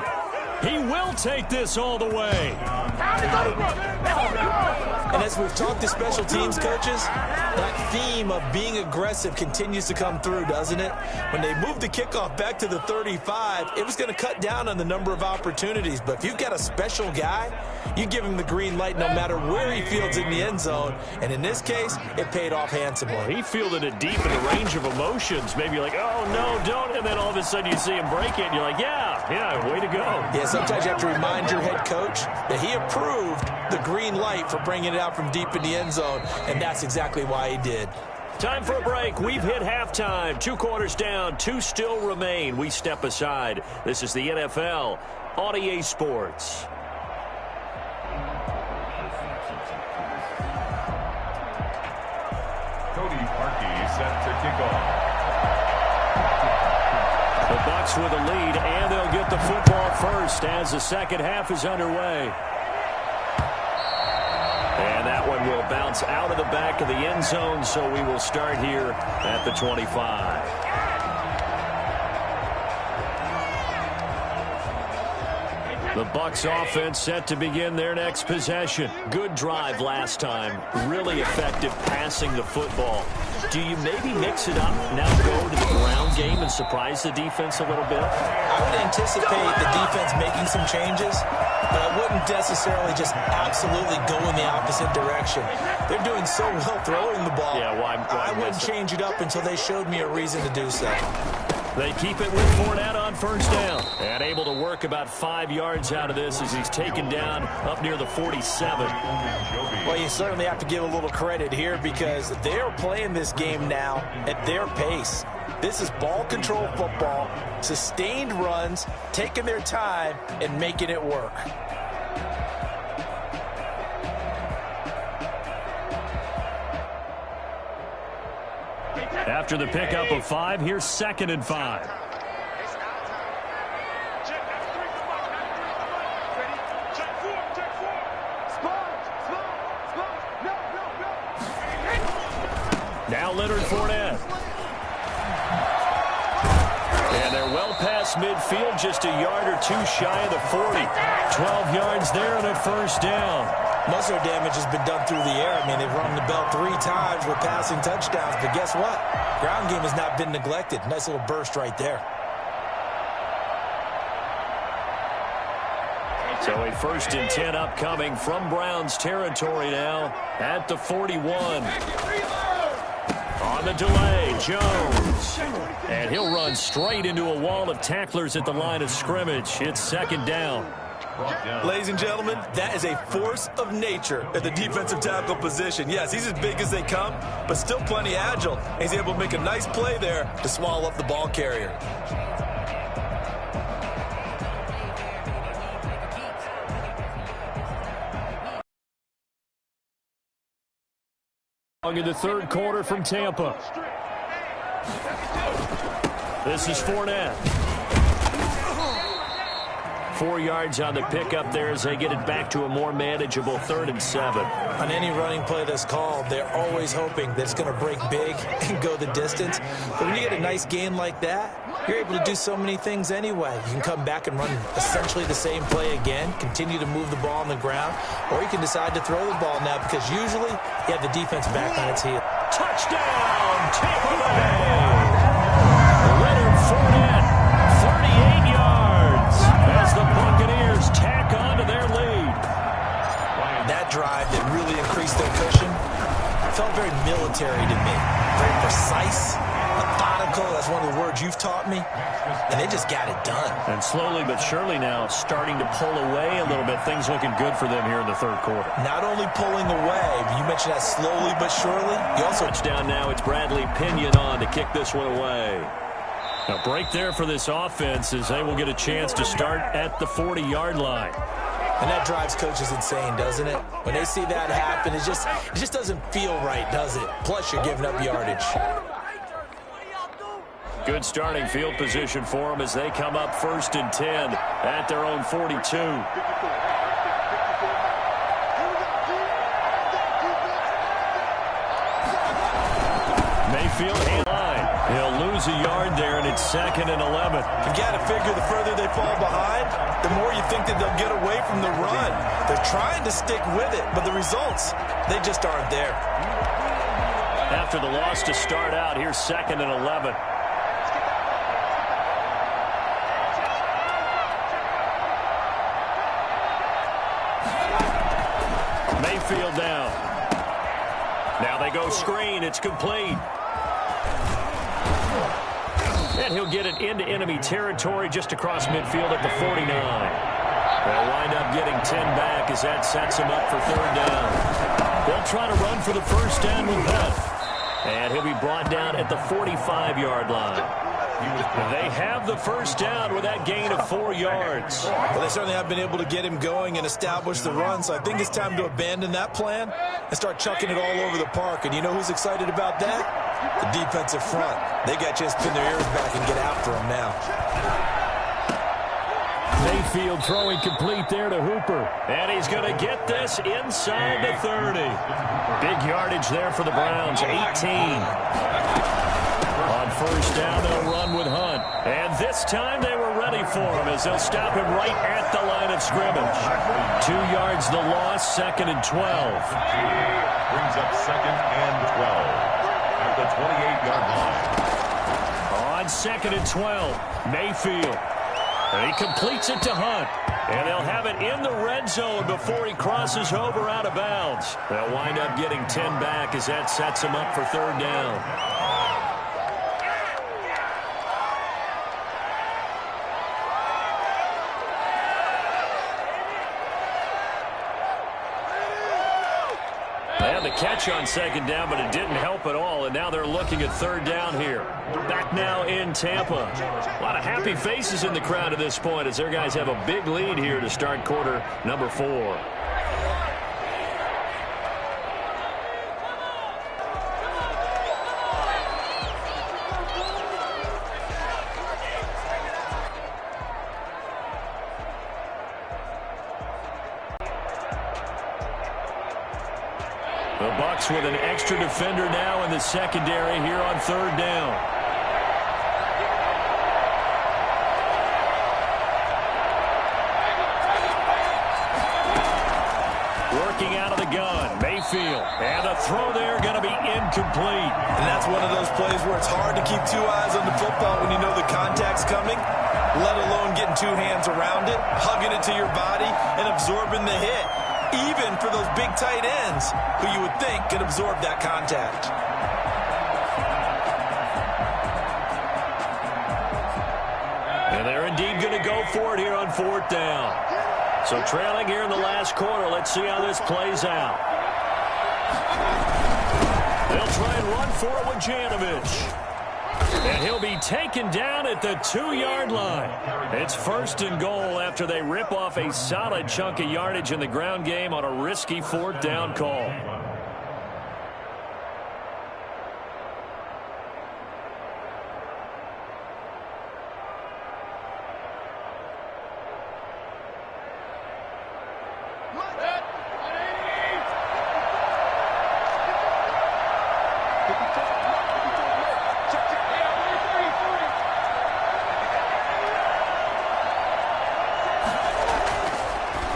He will take this all the way. And as we've talked to special teams coaches, that theme of being aggressive continues to come through, doesn't it? When they moved the kickoff back to the 35, it was going to cut down on the number of opportunities. But if you've got a special guy, you give him the green light no matter where he fields in the end zone. And in this case, it paid off handsomely. He fielded it deep in the range of emotions. Maybe like, oh, no, don't. And then all of a sudden you see him break it, and you're like, yeah, way to go. Yeah, sometimes you have to remind your head coach that he approved the green light for bringing it out from deep in the end zone, and that's exactly why he did. Time for a break. We've hit halftime. 2 quarters down, 2 still remain. We step aside. This is the NFL on EA Sports. Cody Parkey set to kick off. The Bucs with a lead, and they'll get the football first as the second half is underway. And that one will bounce out of the back of the end zone, so we will start here at the 25. The Bucs offense set to begin their next possession. Good drive last time. Really effective passing the football. Do you maybe mix it up, now go to the ground game and surprise the defense a little bit? I would anticipate the defense making some changes, but I wouldn't necessarily just absolutely go in the opposite direction. They're doing so well throwing the ball. Yeah, why I wouldn't change it up until they showed me a reason to do so. They keep it with Fournette on first down. And able to work about 5 yards out of this as he's taken down up near the 47. Well, you certainly have to give a little credit here because they're playing this game now at their pace. This is ball control football, sustained runs, taking their time, and making it work. After the pickup of 5, here's 2nd and 5. Now Leonard Fournette. And they're well past midfield, just a yard or 2 shy of the 40. 12 yards there and a first down. Most of their damage has been done through the air. I mean, they've rung the bell 3 times with passing touchdowns. But guess what? Ground game has not been neglected. Nice little burst right there. So a 1st and 10 upcoming from Browns territory now at the 41. On the delay, Jones. And he'll run straight into a wall of tacklers at the line of scrimmage. It's 2nd down. Ladies and gentlemen, that is a force of nature at the defensive tackle position. Yes, he's as big as they come, but still plenty agile. He's able to make a nice play there to swallow up the ball carrier. In the 3rd quarter from Tampa. This is Fournette. 4 yards on the pickup there as they get it back to a more manageable 3rd and 7. On any running play that's called, they're always hoping that it's going to break big and go the distance. But when you get a nice gain like that, you're able to do so many things anyway. You can come back and run essentially the same play again, continue to move the ball on the ground, or you can decide to throw the ball now because usually you have the defense back on its heel. Touchdown, Tampa Bay! Leonard Fournette, 38 yards as the Buccaneers tag that drive that really increased their cushion felt very military to me. Very precise, methodical. That's one of the words you've taught me. And they just got it done. And slowly but surely now starting to pull away a little bit. Things looking good for them here in the third quarter. Not only pulling away, but you mentioned that slowly but surely. You also touchdown now. It's Bradley Pinion on to kick this one away. A break there for this offense as they will get a chance to start at the 40-yard line. And that drives coaches insane, doesn't it? When they see that happen, it just doesn't feel right, does it? Plus, you're giving up yardage. Good starting field position for them as they come up 1st and 10 at their own 42. Mayfield line. He'll lose a yard there, and it's 2nd and 11. You got to figure the further they fall behind, the more you think that they'll get away from the run. They're trying to stick with it, but the results, they just aren't there. After the loss to start out, here's 2nd and 11. Mayfield down. Now they go screen. It's complete. And he'll get it into enemy territory just across midfield at the 49. They'll wind up getting 10 back as that sets him up for 3rd down. They'll try to run for the 1st down with that. And he'll be brought down at the 45-yard line. They have the 1st down with that gain of 4 yards. Well, they certainly have been able to get him going and establish the run, so I think it's time to abandon that plan and start chucking it all over the park. And you know who's excited about that? The defensive front. They got to just pin their ears back and get after him now. Mayfield throwing complete there to Hooper. And he's going to get this inside the 30. Big yardage there for the Browns, 18. On 1st down, they'll run with Hunt. And this time they were ready for him as they'll stop him right at the line of scrimmage. 2 yards the loss, 2nd and 12. Brings up 2nd and 12 at the 28-yard line. On 2nd and 12, Mayfield. And he completes it to Hunt. And they'll have it in the red zone before he crosses over out of bounds. They'll wind up getting 10 back as that sets him up for 3rd down. Catch on 2nd down, but it didn't help at all, and now they're looking at 3rd down here. Back now in Tampa. A lot of happy faces in the crowd at this point as their guys have a big lead here to start quarter number 4. The Bucs with an extra defender now in the secondary here on 3rd down. Working out of the gun, Mayfield. And the throw there going to be incomplete. And that's one of those plays where it's hard to keep 2 eyes on the football when you know the contact's coming, let alone getting 2 hands around it, hugging it to your body, and absorbing the hit. Even for those big tight ends who you would think could absorb that contact. And they're indeed going to go for it here on 4th down. So trailing here in the last quarter. Let's see how this plays out. They'll try and run for it with Janovich. And he'll be taken down at the 2-yard line. It's 1st and goal after they rip off a solid chunk of yardage in the ground game on a risky 4th down call.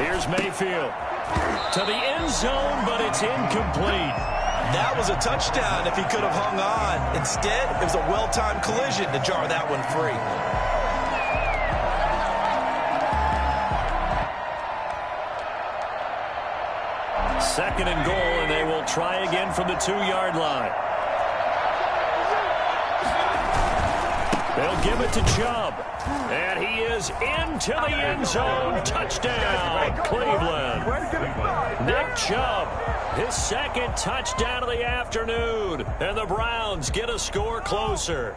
Here's Mayfield to the end zone, but it's incomplete. That was a touchdown if he could have hung on. Instead, it was a well-timed collision to jar that one free. 2nd and goal, and they will try again from the 2-yard line. They'll give it to Chubb. And he is into the end zone. Touchdown, Cleveland. Nick Chubb, his 2nd touchdown of the afternoon. And the Browns get a score closer.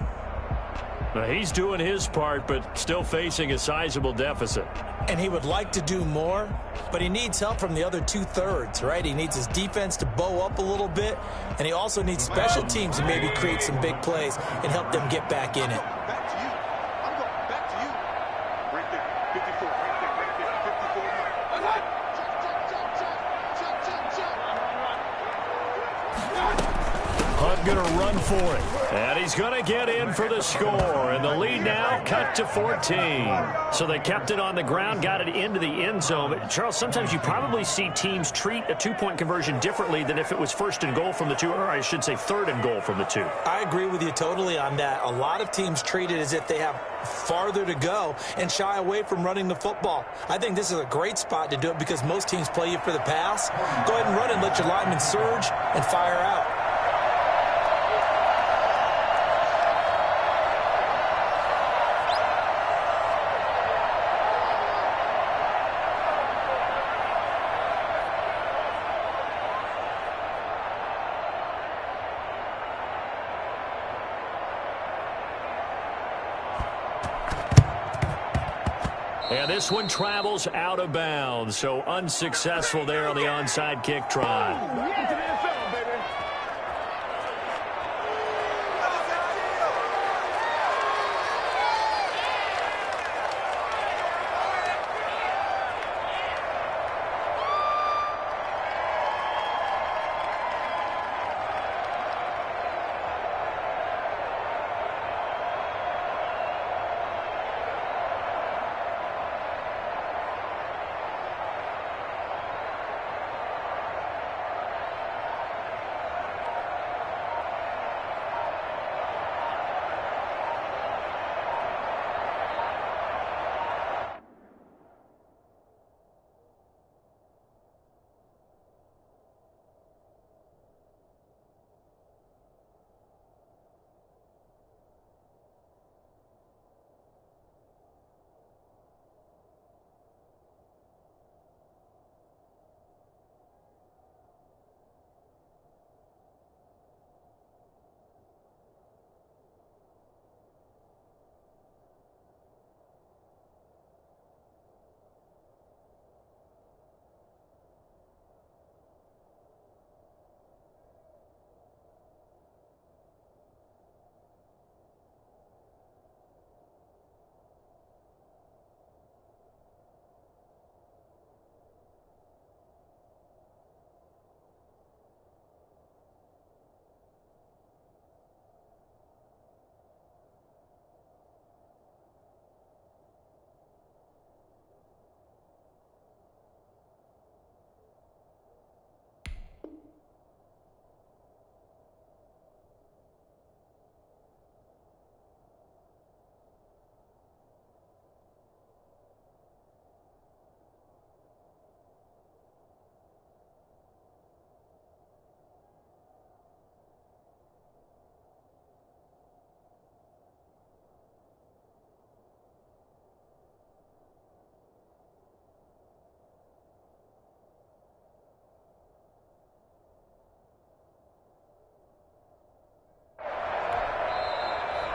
Now, he's doing his part, but still facing a sizable deficit. And he would like to do more, but he needs help from the other 2/3, right? He needs his defense to bow up a little bit, and he also needs special teams to maybe create some big plays and help them get back in it. Back to you. I'm going back to you. Right there. 54. Right there. Right there. 54. Hunt going to run for it. And he's going to get in for the score. And the lead now cut to 14. So they kept it on the ground, got it into the end zone. But Charles, sometimes you probably see teams treat a 2-point conversion differently than if it was 1st and goal from the 2, or I should say 3rd and goal from the 2. I agree with you totally on that. A lot of teams treat it as if they have farther to go and shy away from running the football. I think this is a great spot to do it because most teams play you for the pass. Go ahead and run and let your linemen surge and fire out. And this one travels out of bounds, so unsuccessful there on the onside kick try.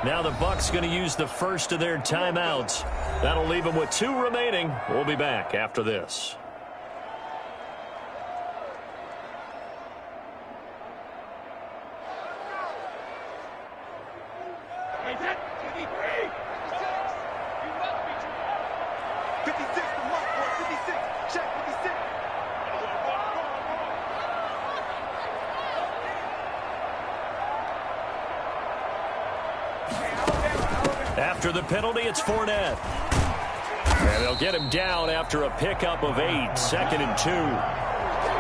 Now the Bucs going to use the first of their timeouts. That'll leave them with 2 remaining. We'll be back after this. After the penalty, it's Fournette. And they'll get him down after a pickup of 8, 2nd and 2.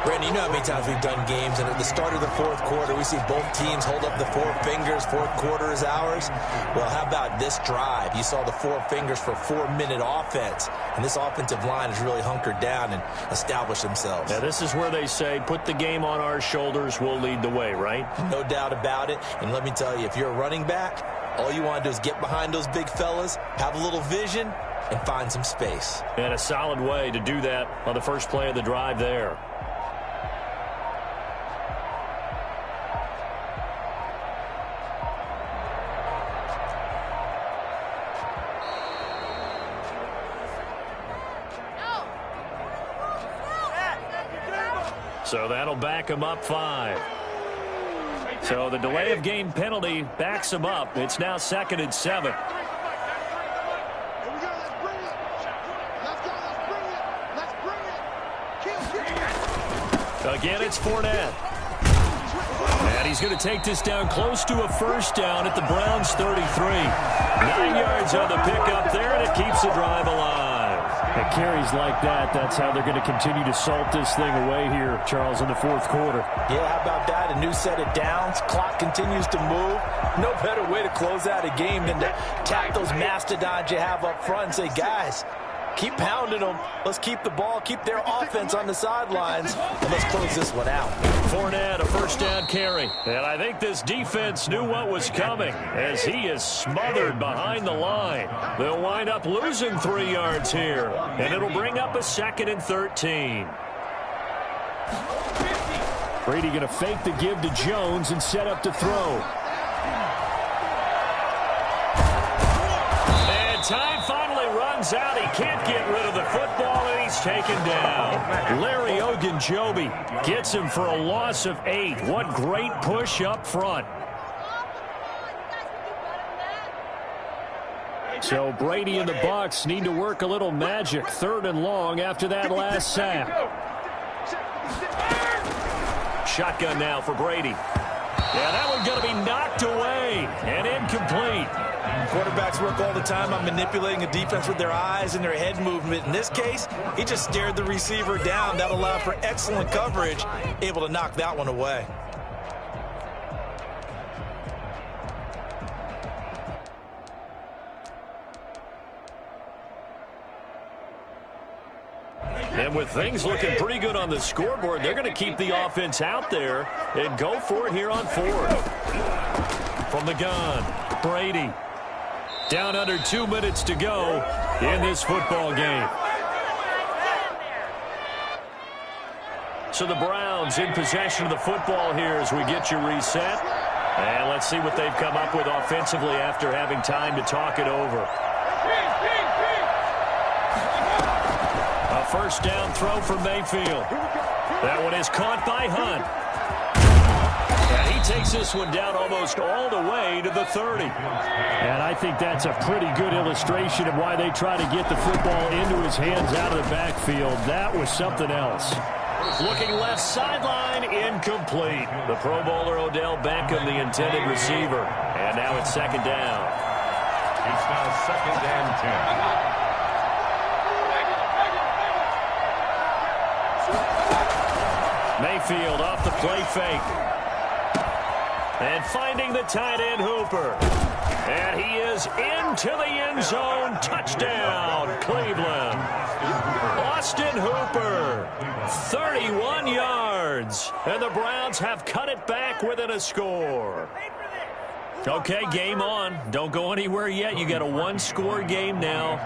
Brandon, you know how many times we've done games, and at the start of the fourth quarter, we see both teams hold up the four fingers, fourth quarter is ours. Well, how about this drive? You saw the four fingers for 4-minute offense, and this offensive line has really hunkered down and established themselves. Yeah, this is where they say, put the game on our shoulders, we'll lead the way, right? No doubt about it, and let me tell you, if you're a running back, all you want to do is get behind those big fellas, have a little vision, and find some space. And a solid way to do that on the first play of the drive there. So that'll back him up 5. So the delay of game penalty backs him up. It's now 2nd and 7. Again, it's Fournette. And he's going to take this down close to a first down at the Browns' 33. 9 yards on the pickup there, and it keeps the drive alive. And carries like that, that's how they're going to continue to salt this thing away here, Charles, in the fourth quarter. Yeah, how about that? A new set of downs. Clock continues to move. No better way to close out a game than to tap those mastodons you have up front and say, guys, keep pounding them. Let's keep the ball, keep their offense on the sidelines, and let's close this one out. Fournette, a first down carry. And I think this defense knew what was coming as he is smothered behind the line. They'll wind up losing 3 yards here, and it'll bring up a 2nd and 13. Brady going to fake the give to Jones and set up to throw. And time finally runs out. He can't get rid of the football, and he's taken down. Larry Ogunjobi gets him for a loss of 8. What great push up front. So Brady and the Bucs need to work a little magic. 3rd and long after that last sack. Shotgun now for Brady. Yeah, that one's going to be knocked away and incomplete. Quarterbacks work all the time on manipulating a defense with their eyes and their head movement. In this case, he just stared the receiver down. That allowed for excellent coverage, able to knock that one away. And with things looking pretty good on the scoreboard, they're going to keep the offense out there and go for it here on 4th. From the gun, Brady. Down under 2 minutes to go in this football game. So the Browns in possession of the football here as we get you reset. And let's see what they've come up with offensively after having time to talk it over. A first down throw for Mayfield. That one is caught by Hunt. And he takes this one down almost all the way to the 30. And I think that's a pretty good illustration of why they try to get the football into his hands out of the backfield. That was something else. Looking left sideline, incomplete. The Pro Bowler Odell Beckham, the intended receiver. And now it's 2nd down. It's now 2nd and 10. Mayfield off the play fake. And finding the tight end Hooper. And he is into the end zone. Touchdown, Cleveland. Austin Hooper, 31 yards. And the Browns have cut it back within a score. Okay, game on. Don't go anywhere yet. You got a 1-score game now.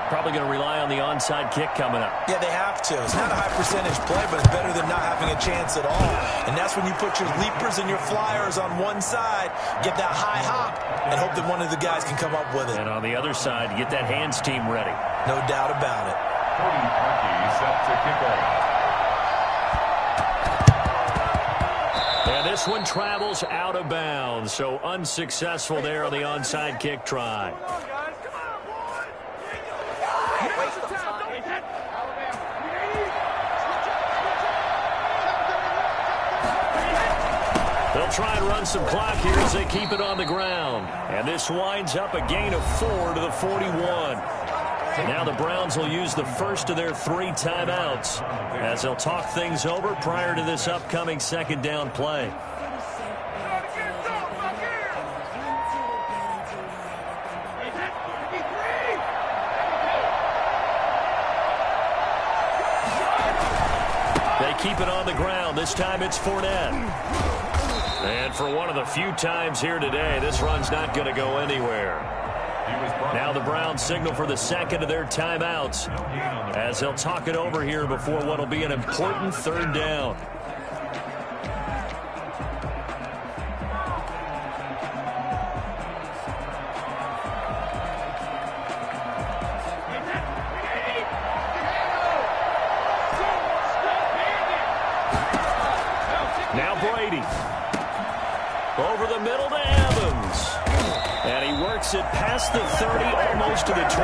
Probably going to rely on the onside kick coming up. Yeah, they have to. It's not a high percentage play, but it's better than not having a chance at all. And that's when you put your leapers and your flyers on one side, get that high hop, and hope that one of the guys can come up with it. And on the other side, get that hands team ready. No doubt about it. Cody Parkey set to kick off. And this one travels out of bounds, so unsuccessful there on the onside kick try. They'll try and run some clock here as they keep it on the ground. And this winds up a gain of 4 to the 41. Now the Browns will use the first of their 3 timeouts as they'll talk things over prior to this upcoming second down play. They keep it on the ground. This time it's Fournette. And for one of the few times here today, this run's not going to go anywhere. Now the Browns signal for the second of their timeouts as they'll talk it over here before what will be an important third down. Now Brady. Over the middle to Evans. And he works it past the 30, almost to the 25.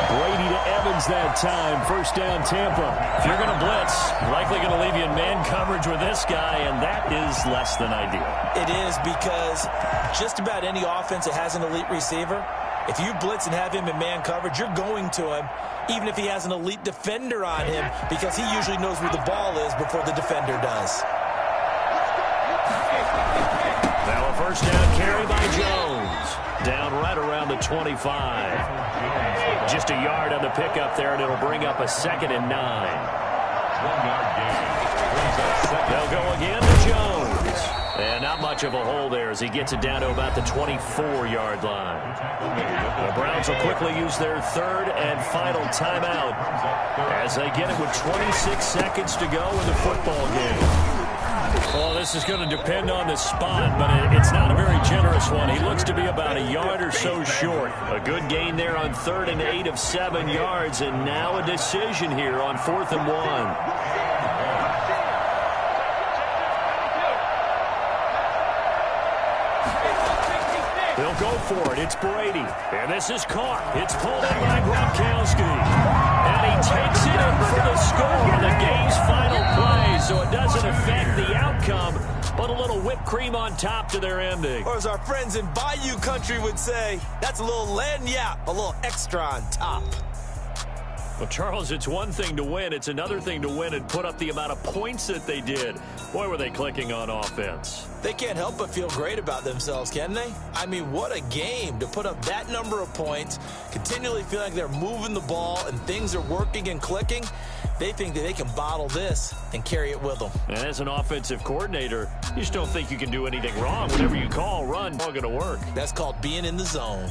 Brady to Evans that time. First down, Tampa. If you're going to blitz, likely going to leave you in man coverage with this guy, and that is less than ideal. It is, because just about any offense that has an elite receiver, if you blitz and have him in man coverage, you're going to him, even if he has an elite defender on him, because he usually knows where the ball is before the defender does. Now a first down carry by Jones. Down right around the 25. Just a yard on the pickup there, and it'll bring up a 2nd and 9. 1-yard gain. They'll go again to Jones. And not much of a hole there as he gets it down to about the 24-yard line. The Browns will quickly use their third and final timeout as they get it with 26 seconds to go in the football game. Well, this is going to depend on the spot, but it's not a very generous one. He looks to be about a yard or so short. A good gain there on 3rd and 8 of 7 yards, and now a decision here on 4th and 1. They'll go for it. It's Brady. And this is caught. It's pulled in by Gronkowski. And he takes it in for the score. The game's final play, so it doesn't affect the outcome, but a little whipped cream on top to their ending. Or as our friends in Bayou Country would say, that's a little lagniappe, a little extra on top. Well, Charles, it's one thing to win. It's another thing to win and put up the amount of points that they did. Boy, were they clicking on offense. They can't help but feel great about themselves, can they? I mean, what a game to put up that number of points, continually feel like they're moving the ball and things are working and clicking. They think that they can bottle this and carry it with them. And as an offensive coordinator, you just don't think you can do anything wrong. Whatever you call, run, all going to work. That's called being in the zone.